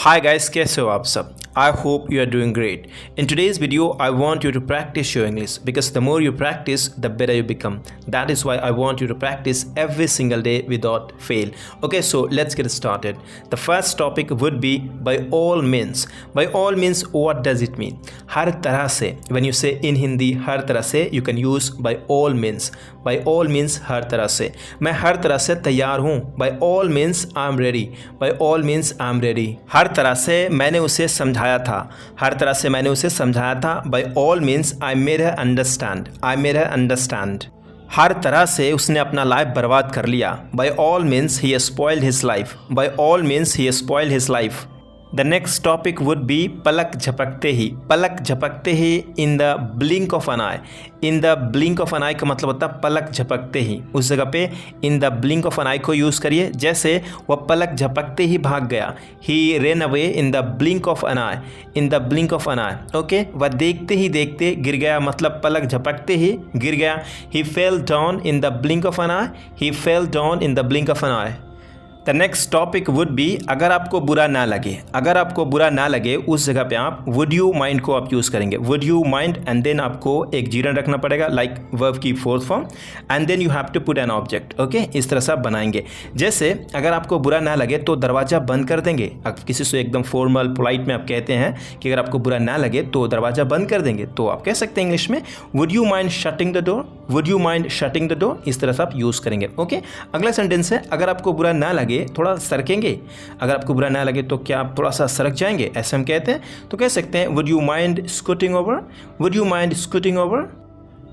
Hi guys, कैसे हो आप सब? I hope you are doing great. In today's video, I want you to practice your English because the more you practice, the better you become. That is why I want you to practice every single day without fail. Okay, so let's get started. The first topic would be by all means. By all means, what does it mean? हर तरह से, when you say in Hindi, हर तरह से, you can use by all means. By all means, हर तरह से. मैं हर तरह से तैयार हूँ. By all means, I'm ready. By all means, I'm ready. हर तरह से मैंने उसे समझाया था. हर तरह से मैंने उसे समझाया था. By all means, I made her understand. I made her understand. हर तरह से उसने अपना लाइफ बर्बाद कर लिया. By all means, he has spoiled his life. By all means, he has spoiled his life. The next topic would be पलक झपकते ही. पलक झपकते ही in the blink of an eye. In the blink of an eye का मतलब होता है पलक झपकते ही. उस जगह पे in the blink of an eye को यूज़ करिए. जैसे वह पलक झपकते ही भाग गया. He ran away in the blink of an eye. In the blink of an eye. Okay? वह देखते ही देखते गिर गया मतलब पलक झपकते ही गिर गया. He fell down in the blink of an eye. He fell down in the blink of an eye. The next topic would be अगर आपको बुरा ना लगे. अगर आपको बुरा ना लगे उस जगह पे आप वुड यू माइंड को आप यूज़ करेंगे. Would you mind and then आपको एक जीरन रखना पड़ेगा लाइक वर्ब की fourth form and then you have to put an object. Okay, इस तरह से आप बनाएंगे. जैसे अगर आपको बुरा ना लगे तो दरवाज़ा बंद कर देंगे. आप किसी से एकदम फॉर्मल पोलाइट में आप कहते हैं कि अगर आपको बुरा ना लगे तो दरवाज़ा बंद कर देंगे, तो आप कह सकते हैं इंग्लिश में would you mind shutting the door. Would you mind shutting the door. इस तरह से आप यूज़ करेंगे. ओके, अगला सेंटेंस है अगर आपको बुरा ना लगे थोड़ा सरकेंगे. अगर आपको बुरा ना लगे तो क्या आप थोड़ा सा सरक जाएंगे, ऐसे हम कहते हैं. तो कह सकते हैं would you mind scooting over. Would you mind scooting over.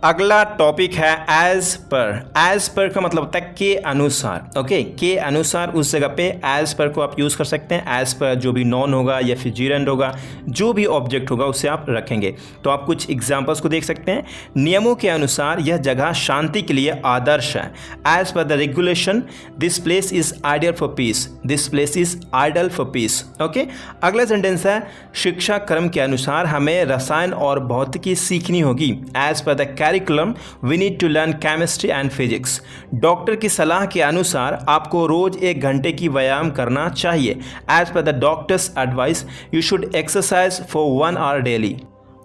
अगला टॉपिक है एज पर. एज पर का मतलब होता है के अनुसार. ओके, के अनुसार. उस जगह पे एज पर को आप यूज़ कर सकते हैं. एज पर जो भी नॉन होगा या फिर जीरंड होगा, जो भी ऑब्जेक्ट होगा उसे आप रखेंगे. तो आप कुछ एग्जांपल्स को देख सकते हैं. नियमों के अनुसार यह जगह शांति के लिए आदर्श है. As per the regulation this place is ideal for peace. This place is ideal for peace. Okay, अगला सेंटेंस है शिक्षा क्रम के अनुसार हमें रसायन और भौतिकी सीखनी होगी. As per the curriculum we need to learn chemistry and physics. Doctor की सलाह के अनुसार आपको रोज 1 घंटे की व्यायाम करना चाहिए. As per the doctor's advice you should exercise for 1 hour daily.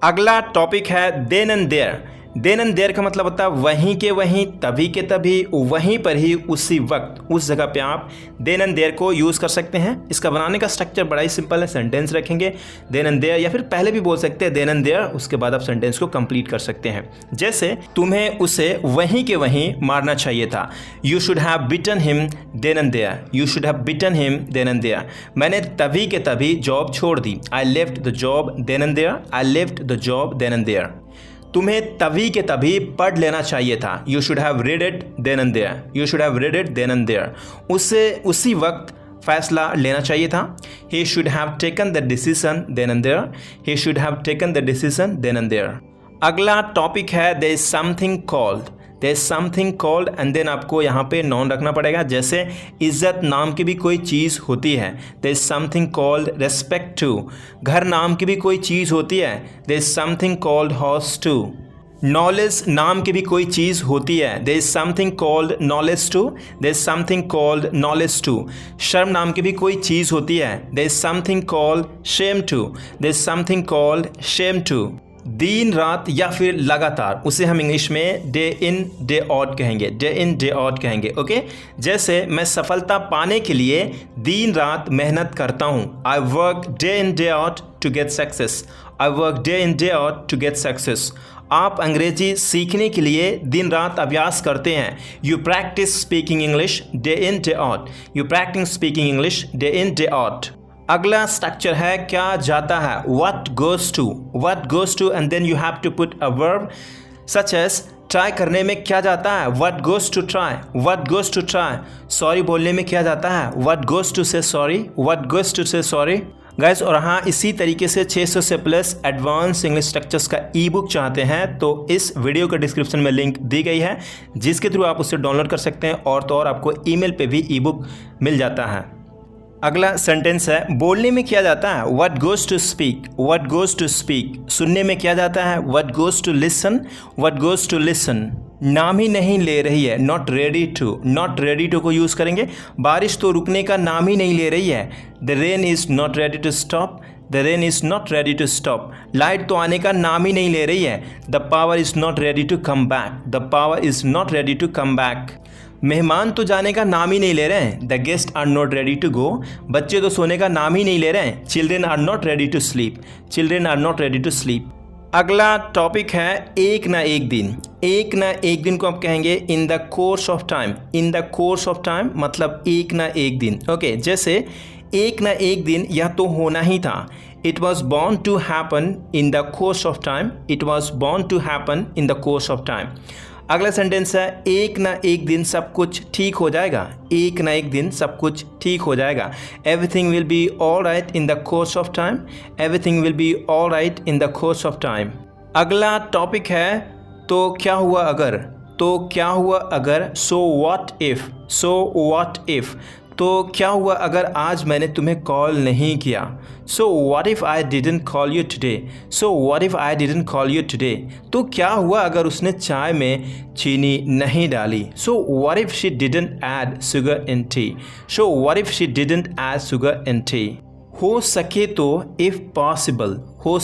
अगला टॉपिक है then and there. Then and there का मतलब होता है वहीं के वहीं, तभी के तभी, वहीं पर ही, उसी वक्त, उस जगह पे आप देन एंड देयर को यूज़ कर सकते हैं. इसका बनाने का स्ट्रक्चर बड़ा ही सिंपल है. सेंटेंस रखेंगे देन एंड देयर, या फिर पहले भी बोल सकते हैं देन एंड देयर, उसके बाद आप सेंटेंस को कंप्लीट कर सकते हैं. जैसे तुम्हें उसे वहीं के वहीं मारना चाहिए था. You should have beaten him then and there. You should have beaten him then and there. मैंने तभी के तभी जॉब छोड़ दी. I left the job then and there. I left the job then and there. तुम्हें तभी के तभी पढ़ लेना चाहिए था. You should have read it then and there. You should have read it then and there. उसे उसी वक्त फैसला लेना चाहिए था. He should have taken the decision then and there. He should have taken the decision then and there. अगला topic है there is something called. There is something called and then आपको यहाँ पे नॉन रखना पड़ेगा. जैसे इज्जत नाम की भी कोई चीज़ होती है. There is something called respect too. घर नाम की भी कोई चीज़ होती है. There is something called house too. Knowledge नाम की भी कोई चीज़ होती है. There is something called knowledge too. There is something called knowledge too. शर्म नाम की भी कोई चीज़ होती है. There is something called shame too. There is something called shame too. दिन रात या फिर लगातार, उसे हम इंग्लिश में डे इन डे आउट कहेंगे. डे इन डे आउट कहेंगे. ओके, जैसे मैं सफलता पाने के लिए दिन रात मेहनत करता हूँ. I work day in day out to get success. I work day in day out to get success. आप अंग्रेजी सीखने के लिए दिन रात अभ्यास करते हैं. You practise speaking English day in day out. You practise speaking English day in day out. अगला स्ट्रक्चर है क्या जाता है. What goes to. What goes to and then you have to put a verb such as try करने में क्या जाता है. What goes to try. What goes to try. Sorry बोलने में क्या जाता है. What goes to say sorry. What goes to say sorry. Guys, और हाँ, इसी तरीके से 600 से प्लस एडवांस इंग्लिश स्ट्रक्चर्स का ई बुक चाहते हैं तो इस वीडियो के डिस्क्रिप्शन में लिंक दी गई है, जिसके थ्रू आप उसे डाउनलोड कर सकते हैं. और तो और आपको ईमेल पे भी ई बुक मिल जाता है. अगला सेंटेंस है बोलने में किया जाता है what goes to speak, what goes to speak. सुनने में किया जाता है what goes to listen, what goes to listen. नाम ही नहीं ले रही है, not ready to, not ready to को यूज़ करेंगे। बारिश तो रुकने का नाम ही नहीं ले रही है, the rain is not ready to stop, the rain is not ready to stop. Light तो आने का नाम ही नहीं ले रही है, the power is not ready to come back, the power is not ready to come back. मेहमान तो जाने का नाम ही नहीं ले रहे हैं, the guest are not ready to go. बच्चे तो सोने का नाम ही नहीं ले रहे हैं, children are not ready to sleep, children are not ready to sleep. अगला टॉपिक है एक ना एक दिन। एक ना एक दिन को आप कहेंगे इन the course of time, in the course of time मतलब एक ना एक दिन। ओके, जैसे एक ना एक दिन यह तो होना ही था, it was born to happen in the course of time, it was born to happen in the course of time. अगला सेंटेंस है एक ना एक दिन सब कुछ ठीक हो जाएगा, एक ना एक दिन सब कुछ ठीक हो जाएगा। Everything will be all right in the course of time, everything will be all right in the course of time. अगला टॉपिक है तो क्या हुआ अगर, तो क्या हुआ अगर, so what if, so what if. तो क्या हुआ अगर आज मैंने तुम्हें कॉल नहीं किया, so what if I didn't call you today, so what if I didn't call you today. तो क्या हुआ अगर उसने चाय में चीनी नहीं डाली, so what if she didn't add sugar in T, so what if she didn't add sugar in T. हो सके तो इफ़ पॉसिबल, हो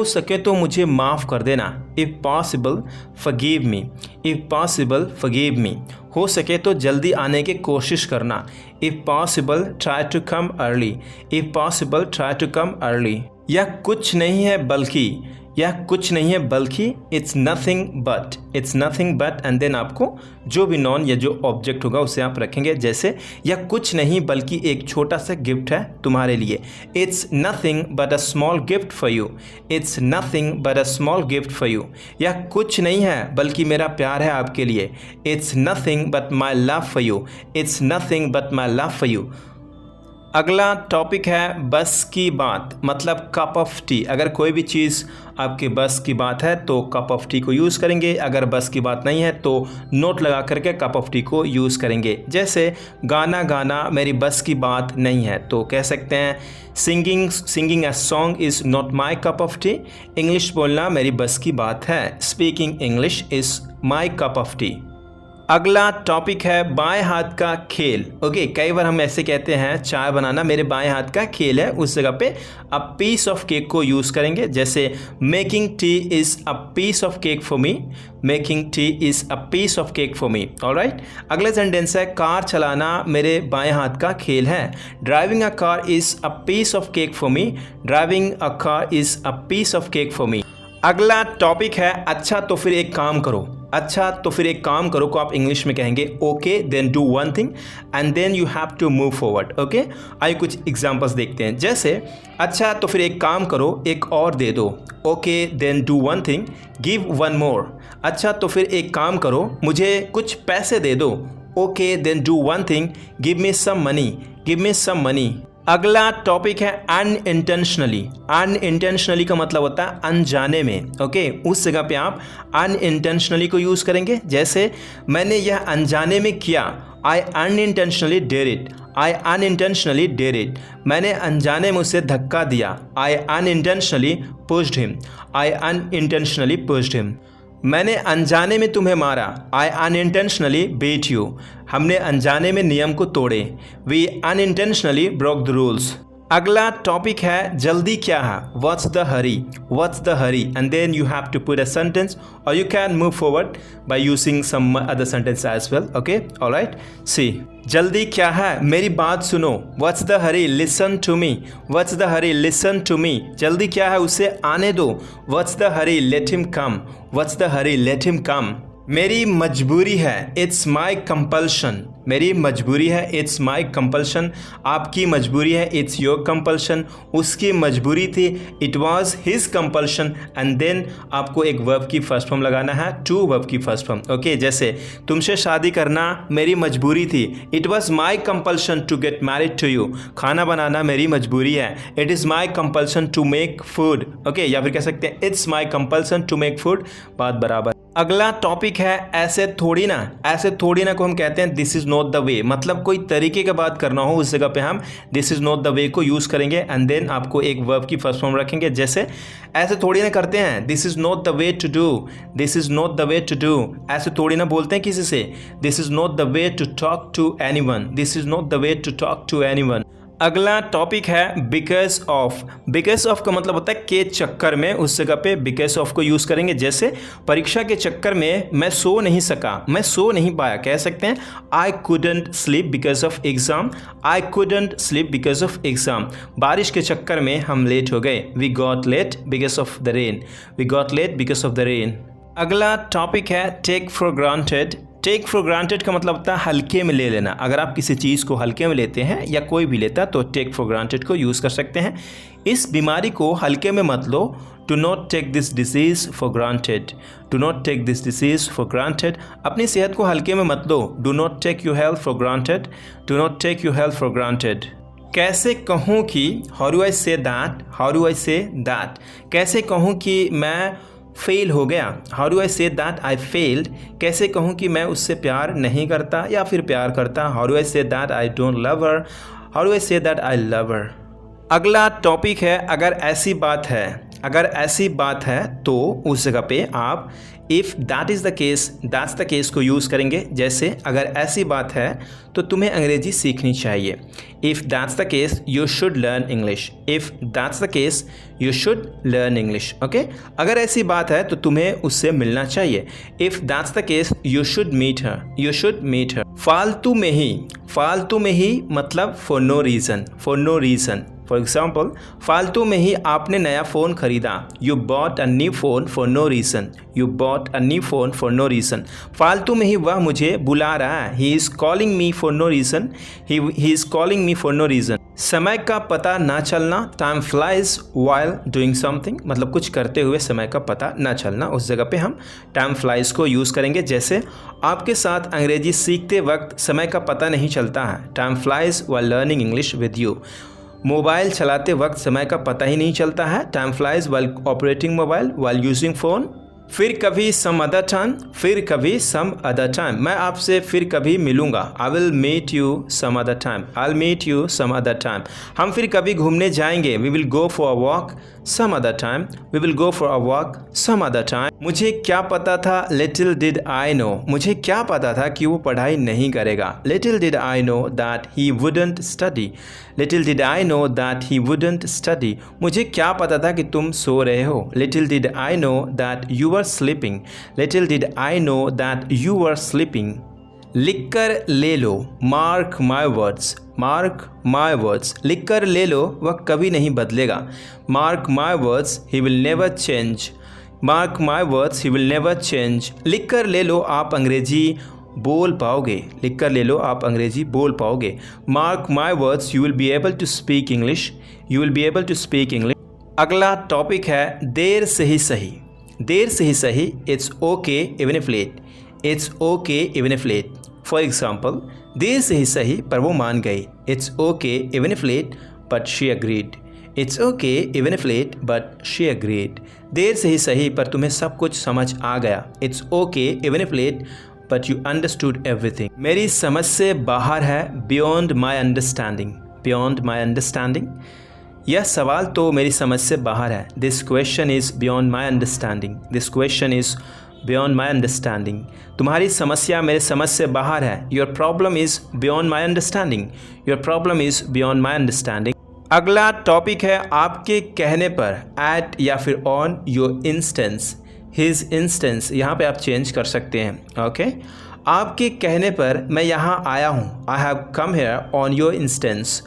सके तो मुझे माफ़ कर देना, if possible forgive me, if possible forgive me. हो सके तो जल्दी आने की कोशिश करना, if possible try to come early, if possible try to come early. यह कुछ नहीं है बल्कि, यह कुछ नहीं है बल्कि it's nothing but, it's nothing but and then आपको जो भी नॉन या जो ऑब्जेक्ट होगा उसे आप रखेंगे। जैसे यह कुछ नहीं बल्कि एक छोटा सा गिफ्ट है तुम्हारे लिए, it's nothing but a small gift for you, it's nothing but a small gift for you. यह कुछ नहीं है बल्कि मेरा प्यार है आपके लिए, it's nothing but my love for you, it's nothing but my love for you. अगला टॉपिक है बस की बात मतलब कप ऑफ टी। अगर कोई भी चीज़ आपके बस की बात है तो कप ऑफ टी को यूज़ करेंगे, अगर बस की बात नहीं है तो नोट लगा करके कप ऑफ टी को यूज़ करेंगे। जैसे गाना गाना मेरी बस की बात नहीं है तो कह सकते हैं singing a song is not my cup of T. English बोलना मेरी बस की बात है, speaking English is my cup of tea. अगला टॉपिक है बाएं हाथ का खेल। ओके, कई बार हम ऐसे कहते हैं चाय बनाना मेरे बाएं हाथ का खेल है, उस जगह पे अ पीस ऑफ केक को यूज़ करेंगे। जैसे making tea is a piece of cake for me, making tea is a piece of cake for me. Alright, अगला सेंटेंस है कार चलाना मेरे बाएं हाथ का खेल है। Driving a car is a piece of cake for me, driving a car is a piece of cake for me. अगला टॉपिक है अच्छा तो फिर एक काम करो। अच्छा तो फिर एक काम करो को आप इंग्लिश में कहेंगे okay then do one thing and then you have to move forward. Okay, आइए कुछ एग्जांपल्स देखते हैं। जैसे अच्छा तो फिर एक काम करो एक और दे दो, okay then do one thing give one more. अच्छा तो फिर एक काम करो मुझे कुछ पैसे दे दो, okay then do one thing give me some money, give me some money. अगला टॉपिक है अनइंटेंशनली। अनइंटेंशनली का मतलब होता है अनजाने में। ओके, उस जगह पे आप अनइंटेंशनली को यूज़ करेंगे। जैसे मैंने यह अनजाने में किया, I unintentionally did it, I unintentionally did it. मैंने अनजाने में उसे धक्का दिया, I unintentionally pushed him, I unintentionally pushed him. मैंने अनजाने में तुम्हें मारा, आई अनइंटेंशनली बीट यू। हमने अनजाने में नियम को तोड़े, we unintentionally broke the rules. अगला टॉपिक है जल्दी क्या है, what's the hurry, what's the hurry and then you have to put a sentence or you can move forward by using some other sentence as well. Okay, alright, see जल्दी क्या है मेरी बात सुनो, what's the hurry listen to me, what's the hurry listen to me. जल्दी क्या है उसे आने दो, what's the Hari let him come, what's the Hari let him come. मेरी मजबूरी है, इट्स माई कंपल्शन, मेरी मजबूरी है, इट्स माई कंपल्शन। आपकी मजबूरी है, इट्स योर कंपल्शन। उसकी मजबूरी थी, it was his compulsion and then आपको एक वर्ब की फर्स्ट फॉर्म लगाना है, टू वर्ब की फर्स्ट फॉर्म। ओके, जैसे तुमसे शादी करना मेरी मजबूरी थी, it was my compulsion to get married to you. खाना बनाना मेरी मजबूरी है, it is my compulsion to make food. Okay, या फिर कह सकते हैं it's my compulsion to make food, बात बराबर। अगला टॉपिक है ऐसे थोड़ी ना। ऐसे थोड़ी ना को हम कहते हैं दिस इज़ नॉट द वे, मतलब कोई तरीके का बात करना हो उस जगह पे हम दिस इज़ नॉट द वे को यूज़ करेंगे एंड देन आपको एक वर्ब की फर्स्ट फॉर्म रखेंगे। जैसे ऐसे थोड़ी ना करते हैं, this is not the way to do, this is not the way to do. ऐसे थोड़ी ना बोलते हैं किसी से, this is not the way to talk to anyone, this is not the way to talk to anyone. अगला topic है because of. Because of का मतलब होता है के चक्कर में, उस जगह पे बिकॉज ऑफ को यूज़ करेंगे। जैसे परीक्षा के चक्कर में मैं सो नहीं सका, मैं सो नहीं पाया, कह सकते हैं I couldn't sleep because of exam, I couldn't sleep because of exam. बारिश के चक्कर में हम लेट हो गए, we got late because of the rain, we got late because of the rain. अगला टॉपिक है take for granted. Take for granted का मतलब होता है हल्के में ले लेना। अगर आप किसी चीज़ को हल्के में लेते हैं या कोई भी लेता तो टेक फॉर ग्रांटेड को यूज़ कर सकते हैं। इस बीमारी को हल्के में मत लो, do not take this disease for granted, do not take this disease for granted. अपनी सेहत को हल्के में मत लो, do not take your health for granted, do not take your health for granted. कैसे कहूँ कि how do I say that, how do I say that. कैसे कहूँ कि मैं फेल हो गया, how do I say that I failed. कैसे कहूँ कि मैं उससे प्यार नहीं करता या फिर प्यार करता, how do I say that I don't love her, how do I say that I love हर। अगला टॉपिक है अगर ऐसी बात है। अगर ऐसी बात है तो उस जगह पे आप if that is the case, that's the case को यूज़ करेंगे। जैसे अगर ऐसी बात है तो तुम्हें अंग्रेजी सीखनी चाहिए, if that's the case you should learn English, if that's the case you should learn English. Okay, अगर ऐसी बात है तो तुम्हें उससे मिलना चाहिए, if that's the case you should meet her, you should meet her. फालतू में ही, फालतू में ही मतलब for no reason, for no reason. For example, फालतू में ही आपने नया फ़ोन खरीदा, you bought a new phone for no reason, you bought a new phone for no reason. फालतू में ही वह मुझे बुला रहा है, he is calling me for no reason, he is calling me for no reason. समय का पता ना चलना, time flies while doing something, मतलब कुछ करते हुए समय का पता ना चलना, उस जगह पे हम टाइम फ्लाइज को यूज़ करेंगे। जैसे आपके साथ अंग्रेजी सीखते वक्त समय का पता नहीं चलता है, time flies while learning English with you. Mobile चलाते वक्त समय का पता ही नहीं चलता है, time flies while operating mobile while using phone. फिर कभी सम अदर टाइम, फिर कभी सम अदर टाइम, मैं आपसे फिर कभी मिलूंगा, I will meet you some other time, I will meet you some other time. हम फिर कभी घूमने जाएंगे, we will go for a walk some other time, we will go for a walk some other time. मुझे क्या पता था, little did I no, मुझे क्या पता था कि वो पढ़ाई नहीं करेगा, little did I know that he wouldn't study, little did I know that he wouldn't study. मुझे क्या पता था कि तुम सो रहे हो, little did I know that you were sleeping, little did I know that you were sleeping. लिख कर ले लो, mark my words, mark my words. लिख कर ले लो, वह कभी नहीं बदलेगा, mark my words he will never change, mark my words he will never change. लिख कर ले लो, आप अंग्रेजी बोल पाओगे, लिख कर ले लो, आप अंग्रेजी बोल पाओगे, mark my words you will be able to speak English, you will be able to speak English. अगला टॉपिक है देर से ही सही। देर से ही सही, it's okay even if late, it's okay even if late. For example, देर से ही सही पर वो मान गई, it's okay even if late but she agreed, it's okay even if late but she agreed. देर से ही सही पर तुम्हें सब कुछ समझ आ गया, it's okay even if late but you understood everything. मेरी समझ से बाहर है, beyond my understanding, beyond my understanding. यह सवाल तो मेरी समझ से बाहर है, this question is beyond my understanding, this question is beyond my understanding. तुम्हारी समस्या मेरे समझ से बाहर है, your problem is beyond my understanding, your problem is beyond my understanding. अगला टॉपिक है आपके कहने पर, एट या फिर on your instance, his instance. यहाँ पे आप चेंज कर सकते हैं। ओके, आपके कहने पर मैं यहाँ आया हूँ, I have come here on your instance.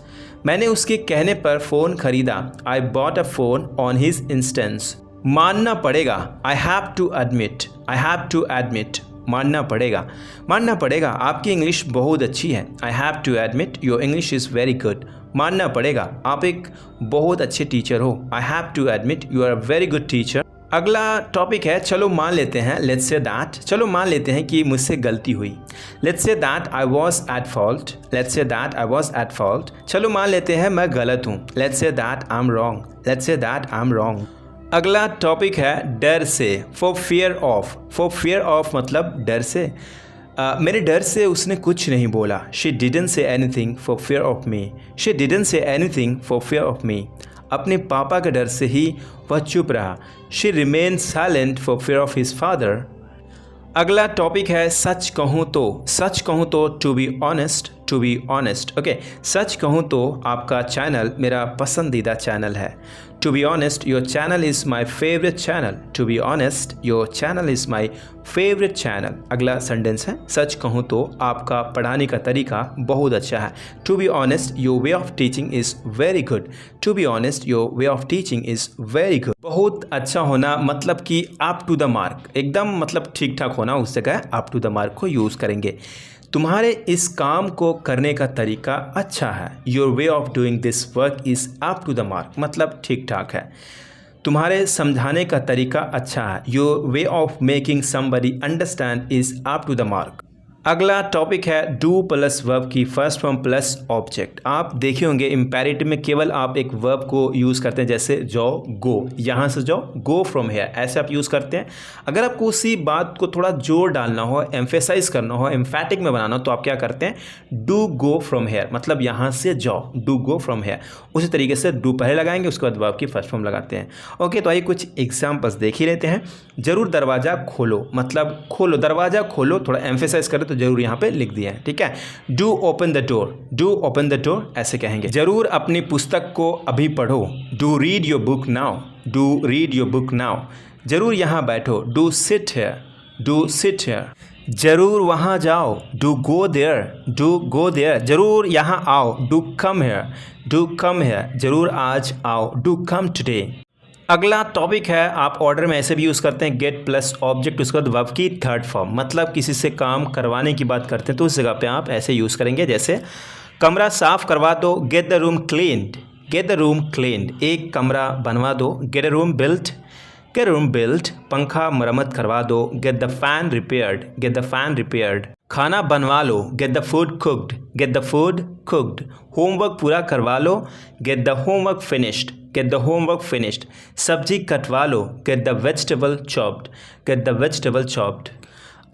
मैंने उसके कहने पर फ़ोन खरीदा, I bought a phone on his instance. मानना पड़ेगा, I have to admit, I have to admit. मानना पड़ेगा, मानना पड़ेगा, आपकी इंग्लिश बहुत अच्छी है, I have to admit your English is very good. मानना पड़ेगा, आप एक बहुत अच्छे टीचर हो, I have to admit you are a very good teacher. अगला टॉपिक है चलो मान लेते हैं, लेट्स से दैट। चलो मान लेते हैं कि मुझसे गलती हुई, let's say that I was at fault, let's say that I was at fault. चलो मान लेते हैं मैं गलत हूँ, let's say that I am wrong, let's say that I am wrong. अगला टॉपिक है डर से, for fear of. For fear of मतलब डर से। मेरे डर से उसने कुछ नहीं बोला। She didn't say anything for fear of me. She didn't say anything for fear of me. अपने पापा के डर से ही वह चुप रहा। She remain silent for fear of his father. अगला टॉपिक है सच कहूँ तो। सच कहूँ तो to be honest, to be honest. Okay, सच कहूँ तो आपका चैनल मेरा पसंदीदा चैनल है। To be honest your channel is my favourite channel. To be honest your channel is my favourite channel. अगला सेंटेंस है सच कहूँ तो आपका पढ़ाने का तरीका बहुत अच्छा है। To be honest your way of teaching is very good. To be honest your way of teaching is very good. बहुत अच्छा होना मतलब कि अप टू द मार्क, एकदम मतलब ठीक ठाक होना, उस जगह अप टू द मार्क को यूज़ करेंगे। तुम्हारे इस काम को करने का तरीका अच्छा है। Your way of doing this work is up to the mark मतलब ठीक ठाक है। तुम्हारे समझाने का तरीका अच्छा है। Your way of making somebody understand is up to the mark. अगला टॉपिक है डू प्लस वर्ब की फर्स्ट फॉर्म प्लस ऑब्जेक्ट। आप देखे होंगे इम्पेरेटिव में केवल आप एक वर्ब को यूज़ करते हैं, जैसे जाओ, गो, यहाँ से जाओ, गो फ्रॉम हेयर, ऐसे आप यूज़ करते हैं। अगर आपको उसी बात को थोड़ा जोर डालना हो, एम्फेसाइज करना हो, एम्फैटिक में बनाना हो, तो आप क्या करते हैं, डू गो फ्रॉम हेयर, मतलब यहाँ से जाओ, डू गो फ्रॉम हेयर। उसी तरीके से डू पहले लगाएंगे, उसके बाद वर्ब की फर्स्ट फॉर्म लगाते हैं। ओके, तो आइए कुछ एग्जाम्पल्स देख ही लेते हैं। ज़रूर दरवाज़ा खोलो मतलब खोलो, दरवाज़ा खोलो, थोड़ा एम्फेसाइज करें तो जरूर यहाँ पे लिख दिया है, ठीक है। Do open the door, do open the door ऐसे कहेंगे। जरूर अपनी पुस्तक को अभी पढ़ो। Do read your book now, do read your book now. जरूर यहाँ बैठो। Do sit here, do sit here. जरूर वहाँ जाओ। Do go there, do go there. जरूर यहाँ आओ। Do come here, do come here. जरूर आज आओ। Do come today. अगला टॉपिक है, आप ऑर्डर में ऐसे भी यूज़ करते हैं, गेट प्लस ऑब्जेक्ट, उसके बाद वर्ब की थर्ड फॉर्म, मतलब किसी से काम करवाने की बात करते हैं तो उस जगह पे आप ऐसे यूज़ करेंगे, जैसे कमरा साफ करवा दो, get the room cleaned, get the room cleaned. एक कमरा बनवा दो, get a room built, get a room built. पंखा मरम्मत करवा दो, get the fan repaired, get the fan repaired. खाना बनवा लो, get the food cooked, get the food cooked. Homework पूरा करवा लो, get the homework finished, get the homework finished. सब्जी कटवा लो, get the vegetable chopped, get the vegetable chopped.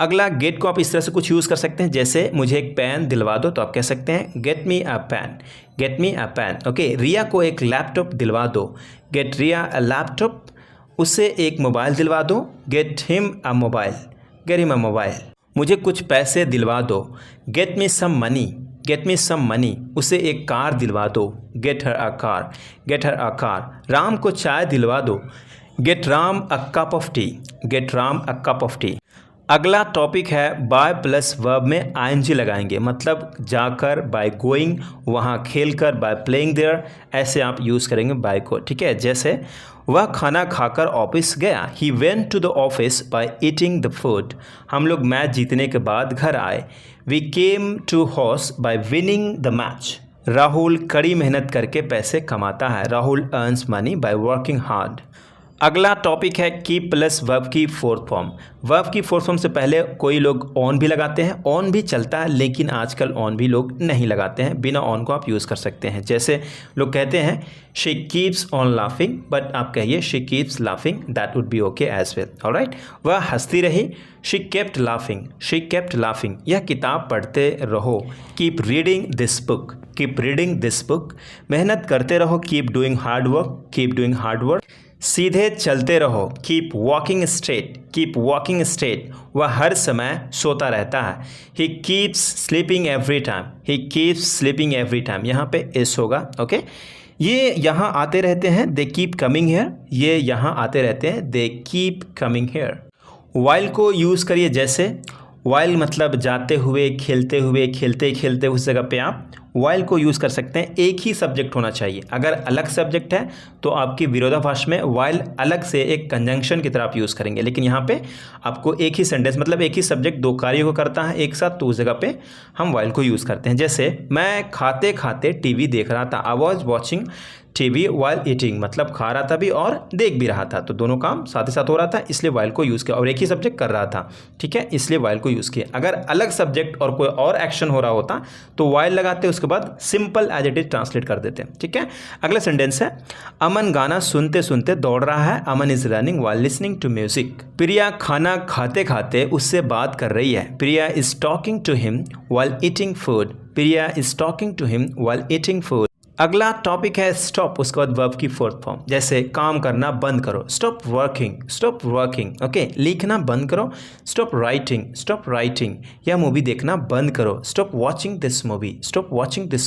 अगला गेट को आप इस तरह से कुछ यूज़ कर सकते हैं, जैसे मुझे एक पेन दिलवा दो, तो आप कह सकते हैं गेट मी अ पेन, गेट मी अ पेन। ओके, रिया को एक लैपटॉप दिलवा दो, गेट रिया अ लैपटॉप। उससे एक मोबाइल दिलवा दो, get him a mobile, get him a mobile. मुझे कुछ पैसे दिलवा दो, get me some money, get me some money. उसे एक कार दिलवा दो, get her a car, get her a car. Ram को चाय दिलवा दो, get Ram a cup of tea, get Ram a cup of tea. अगला टॉपिक है बाय प्लस वर्ब में आईएनजी लगाएंगे, मतलब जाकर, बाय गोइंग, वहाँ खेलकर, बाय प्लेइंग देयर, ऐसे आप यूज़ करेंगे बाय को, ठीक है। जैसे वह खाना खाकर ऑफिस गया, he went to the office by eating the food. हम लोग मैच जीतने के बाद घर आए, we came to house by winning the match. Rahul कड़ी मेहनत करके पैसे कमाता है, Rahul earns money by working hard. अगला टॉपिक है की प्लस वर्ब की फोर्थ फॉर्म। वर्ब की फोर्थ फॉर्म से पहले कोई लोग ऑन भी लगाते हैं, ऑन भी चलता है, लेकिन आजकल ऑन भी लोग नहीं लगाते हैं, बिना ऑन को आप यूज़ कर सकते हैं। जैसे लोग कहते हैं she keeps on laughing, but आप कहिए she keeps laughing, that would be okay as well, alright. वह हंसती रही, she kept laughing, she kept laughing. यह किताब पढ़ते रहो, keep reading this book, keep reading this book. मेहनत करते रहो, keep doing hard work, keep doing hard work. सीधे चलते रहो, keep walking straight, keep walking straight. वह हर समय सोता रहता है, he keeps sleeping every time, he keeps sleeping every time. यहाँ पे एस होगा, ओके। ये यहाँ आते रहते हैं, दे कीप कमिंग हेयर, ये यहाँ आते रहते हैं, they keep coming here. While को यूज़ करिए, जैसे वाइल मतलब जाते हुए, खेलते हुए, खेलते खेलते, उस जगह पे आप वाइल को यूज़ कर सकते हैं। एक ही सब्जेक्ट होना चाहिए, अगर अलग सब्जेक्ट है तो आपकी विरोधाभास में वाइल अलग से एक कंजंक्शन की तरह आप यूज़ करेंगे, लेकिन यहाँ पे आपको एक ही सेंटेंस मतलब एक ही सब्जेक्ट दो कार्यों को करता है एक साथ, तो उस जगह पे हम वाइल को यूज़ करते हैं। जैसे मैं खाते खाते टीवी देख रहा था, I was watching TV while eating, मतलब खा रहा था भी और देख भी रहा था, तो दोनों काम साथ ही साथ हो रहा था, इसलिए while को यूज़ किया। और एक ही सब्जेक्ट कर रहा था, ठीक है, इसलिए while को यूज़ किया। अगर अलग सब्जेक्ट और कोई और एक्शन हो रहा होता तो while लगाते, उसके बाद simple as it is translate कर देते, ठीक है। अगला सेंटेंस है, अमन गाना सुनते सुनते दौड़ रहा है। Aman is running while listening to music। Priya खाना खाते खाते उससे बात कर रही है। Priya is talking to him while eating food। Priya is talking to him while eating food। अगला टॉपिक है स्टॉप, उसके बाद वर्ब की फोर्थ फॉर्म, जैसे काम करना बंद करो, स्टॉप वर्किंग, ओके। लिखना बंद करो, स्टॉप राइटिंग। यह मूवी देखना बंद करो, stop watching this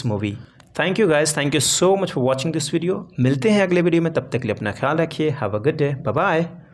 movie. Thank you guys, thank you so much for watching this video. मिलते हैं अगले वीडियो में, तब तक के लिए अपना ख्याल रखिए। Have a good day, bye bye.